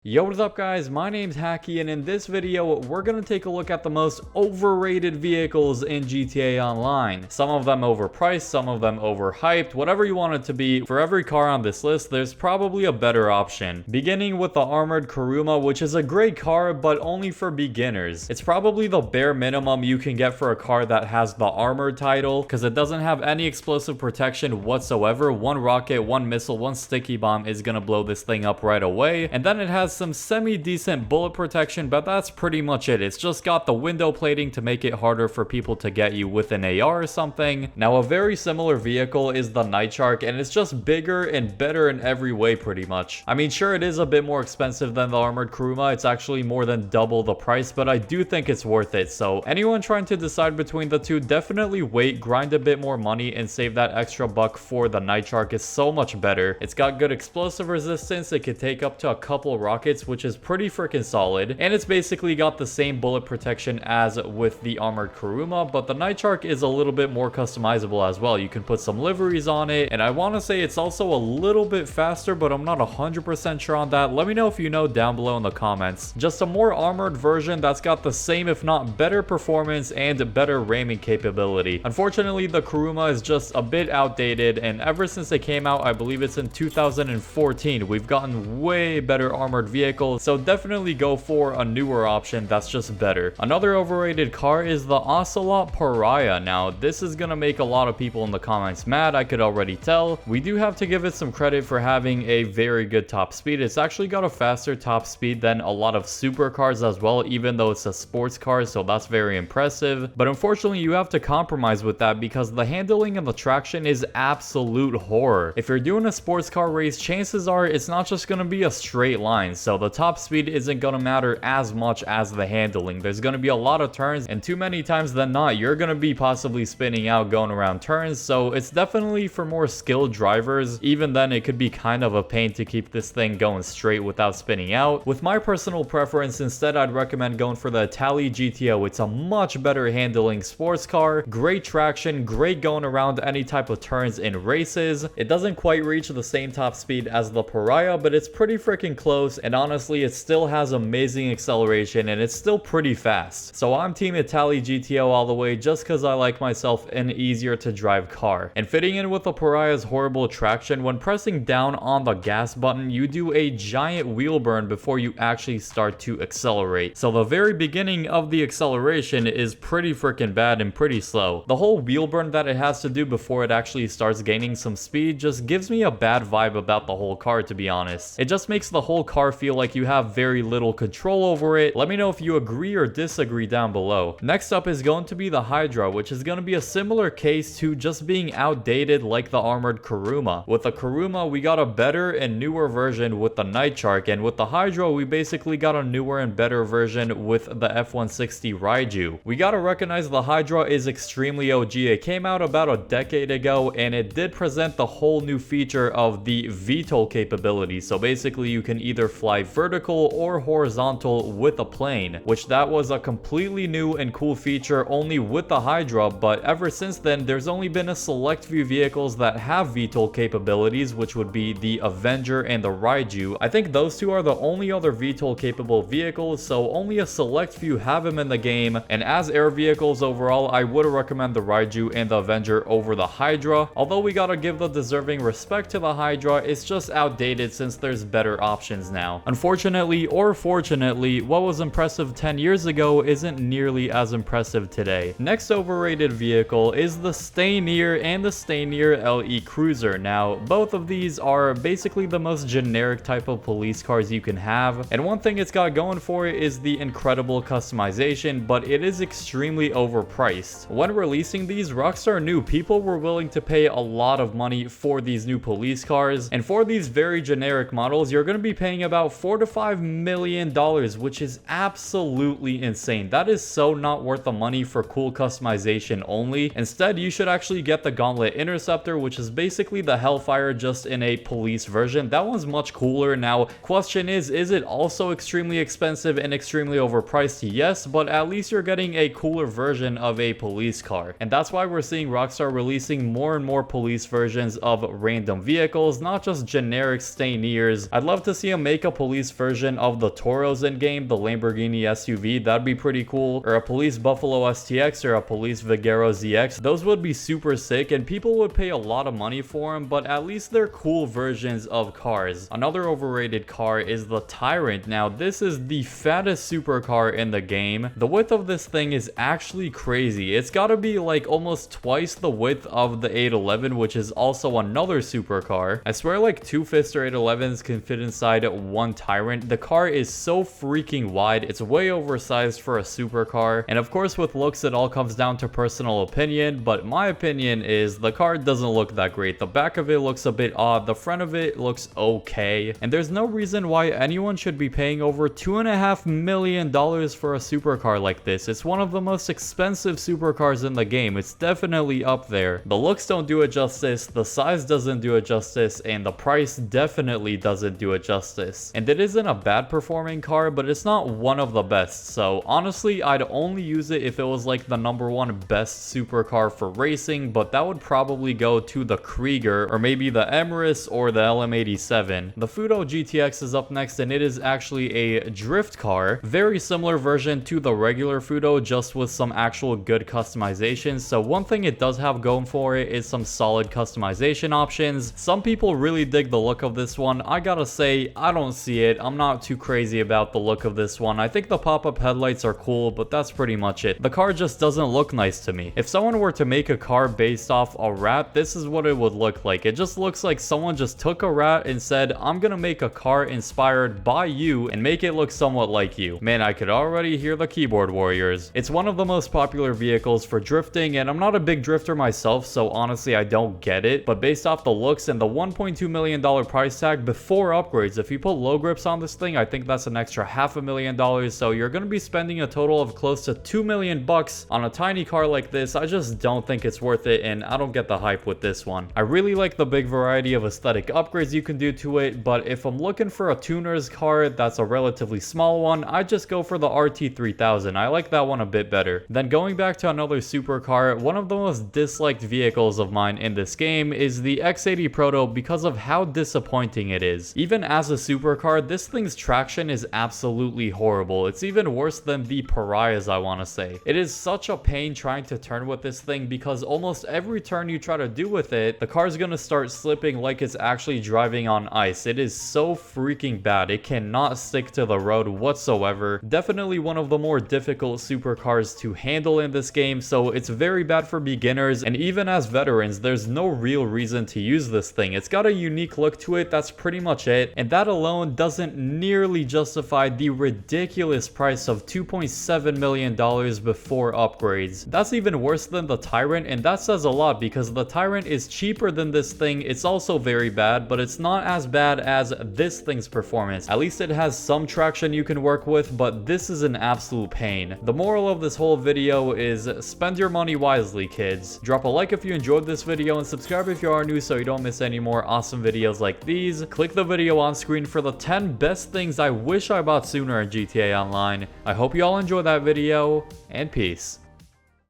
Yo, what is up guys, my name's Hakiii, and in this video we're gonna take a look at the most overrated vehicles in GTA Online. Some of them overpriced, some of them overhyped, whatever you want it to be. For every car on this list, there's probably a better option. Beginning with the armored Karuma, which is a great car, but only for beginners. It's probably the bare minimum you can get for a car that has the armored title, because it doesn't have any explosive protection whatsoever. One rocket, one missile, one sticky bomb is gonna blow this thing up right away, and then it has some semi-decent bullet protection, but that's pretty much it. It's just got the window plating to make it harder for people to get you with an AR or something. Now, a very similar vehicle is the Night Shark, and it's just bigger and better in every way pretty much. I mean, sure, it is a bit more expensive than the armored Karuma. It's actually more than double the price, but I do think it's worth it. So anyone trying to decide between the two, definitely wait, grind a bit more money, and save that extra buck for the Night Shark. Is so much better. It's got good explosive resistance. It could take up to a couple rockets, which is pretty freaking solid, and it's basically got the same bullet protection as with the armored Karuma, but the Night Shark is a little bit more customizable as well. You can put some liveries on it, and I want to say it's also a little bit faster, but I'm not 100% sure on that. Let me know if you know down below in the comments. Just a more armored version that's got the same, if not better, performance and better ramming capability. Unfortunately, the Karuma is just a bit outdated, and ever since it came out, I believe it's in 2014, we've gotten way better armored vehicles, so definitely go for a newer option that's just better. Another overrated car is the Ocelot Pariah. Now, this is gonna make a lot of people in the comments mad, I could already tell. We do have to give it some credit for having a very good top speed. It's actually got a faster top speed than a lot of supercars as well, even though it's a sports car, so that's very impressive. But unfortunately, you have to compromise with that because the handling and the traction is absolute horror. If you're doing a sports car race, chances are it's not just gonna be a straight line, so the top speed isn't gonna matter as much as the handling. There's gonna be a lot of turns, and too many times than not, you're gonna be possibly spinning out going around turns, so it's definitely for more skilled drivers. Even then, it could be kind of a pain to keep this thing going straight without spinning out. With my personal preference, instead, I'd recommend going for the Hakiii GTO. It's a much better handling sports car, great traction, great going around any type of turns in races. It doesn't quite reach the same top speed as the Pariah, but it's pretty freaking close, and honestly, it still has amazing acceleration, and it's still pretty fast. So I'm team Hakiii GTO all the way, just because I like myself an easier to drive car. And fitting in with the Pariah's horrible traction, when pressing down on the gas button, you do a giant wheel burn before you actually start to accelerate. So the very beginning of the acceleration is pretty freaking bad and pretty slow. The whole wheel burn that it has to do before it actually starts gaining some speed just gives me a bad vibe about the whole car, to be honest. It just makes the whole car feel like you have very little control over it. Let me know if you agree or disagree down below. Next up is going to be the Hydra, which is going to be a similar case to just being outdated like the armored Karuma. With the Karuma, we got a better and newer version with the Night Shark, and with the Hydra, we basically got a newer and better version with the F-160 Raiju. We gotta recognize the Hydra is extremely OG. It came out about a decade ago, and it did present the whole new feature of the VTOL capability. So basically, you can either fly vertical or horizontal with a plane, which that was a completely new and cool feature only with the Hydra. But ever since then, there's only been a select few vehicles that have VTOL capabilities, which would be the Avenger and the Raiju. I think those two are the only other VTOL capable vehicles, so only a select few have them in the game. And as air vehicles overall, I would recommend the Raiju and the Avenger over the Hydra. Although we gotta give the deserving respect to the Hydra, it's just outdated since there's better options now. Unfortunately or fortunately, what was impressive 10 years ago isn't nearly as impressive today. Next overrated vehicle is the Stayneer and the Stayneer LE Cruiser. Now, both of these are basically the most generic type of police cars you can have, and one thing it's got going for it is the incredible customization, but it is extremely overpriced. When releasing these, Rockstar knew people were willing to pay a lot of money for these new police cars, and for these very generic models, you're going to be paying about $4 to $5 million, which is absolutely insane. That is so not worth the money for cool customization only. Instead, you should actually get the Gauntlet Interceptor, which is basically the Hellfire just in a police version. That one's much cooler. Now, question is it also extremely expensive and extremely overpriced? Yes, but at least you're getting a cooler version of a police car. And that's why we're seeing Rockstar releasing more and more police versions of random vehicles, not just generic Stayneers. I'd love to see them make a a police version of the Toros in game, the Lamborghini SUV, that'd be pretty cool. Or a police Buffalo STX or a police Vigero ZX. Those would be super sick and people would pay a lot of money for them, but at least they're cool versions of cars. Another overrated car is the Tyrant. Now this is the fattest supercar in the game. The width of this thing is actually crazy. It's gotta be like almost twice the width of the 811, which is also another supercar. I swear like two Fister 811s can fit inside one Tyrant. The car is so freaking wide. It's way oversized for a supercar. And of course with looks it all comes down to personal opinion, but my opinion is the car doesn't look that great. The back of it looks a bit odd. The front of it looks okay. And there's no reason why anyone should be paying over $2.5 million for a supercar like this. It's one of the most expensive supercars in the game. It's definitely up there. The looks don't do it justice, the size doesn't do it justice, and the price definitely doesn't do it justice. And it isn't a bad performing car, but it's not one of the best. So honestly, I'd only use it if it was like the #1 best supercar for racing, but that would probably go to the Krieger or maybe the Emirates or the LM87. The Futo GTX is up next, and it is actually a drift car. Very similar version to the regular Futo, just with some actual good customizations. So one thing it does have going for it is some solid customization options. Some people really dig the look of this one. I gotta say, I don't see it. I'm not too crazy about the look of this one. I think the pop-up headlights are cool, but that's pretty much it. The car just doesn't look nice to me. If someone were to make a car based off a rat, this is what it would look like. It just looks like someone just took a rat and said, I'm gonna make a car inspired by you and make it look somewhat like you. Man, I could already hear the keyboard warriors. It's one of the most popular vehicles for drifting, and I'm not a big drifter myself, so honestly I don't get it, but based off the looks and the $1.2 million price tag before upgrades, if you put low grips on this thing, I think that's an extra $500,000, so you're gonna be spending a total of close to $2 million on a tiny car like this. I just don't think it's worth it, and I don't get the hype with this one. I really like the big variety of aesthetic upgrades you can do to it, but if I'm looking for a tuner's car that's a relatively small one, I just go for the RT3000. I like that one a bit better. Then going back to another supercar, one of the most disliked vehicles of mine in this game is the X80 Proto because of how disappointing it is. Even as a supercar, this thing's traction is absolutely horrible. It's even worse than the Pariahs, I want to say. It is such a pain trying to turn with this thing because almost every turn you try to do with it, the car's gonna start slipping like it's actually driving on ice. It is so freaking bad. It cannot stick to the road whatsoever. Definitely one of the more difficult supercars to handle in this game, so it's very bad for beginners, and even as veterans, there's no real reason to use this thing. It's got a unique look to it, that's pretty much it, and that alone doesn't nearly justify the ridiculous price of $2.7 million before upgrades. That's even worse than the Tyrant, and that says a lot because the Tyrant is cheaper than this thing. It's also very bad, but it's not as bad as this thing's performance. At least it has some traction you can work with, but this is an absolute pain. The moral of this whole video is spend your money wisely, kids. Drop a like if you enjoyed this video and subscribe if you are new so you don't miss any more awesome videos like these. Click the video on screen for the 10 best things I wish I bought sooner in GTA Online. I hope you all enjoyed that video, and peace.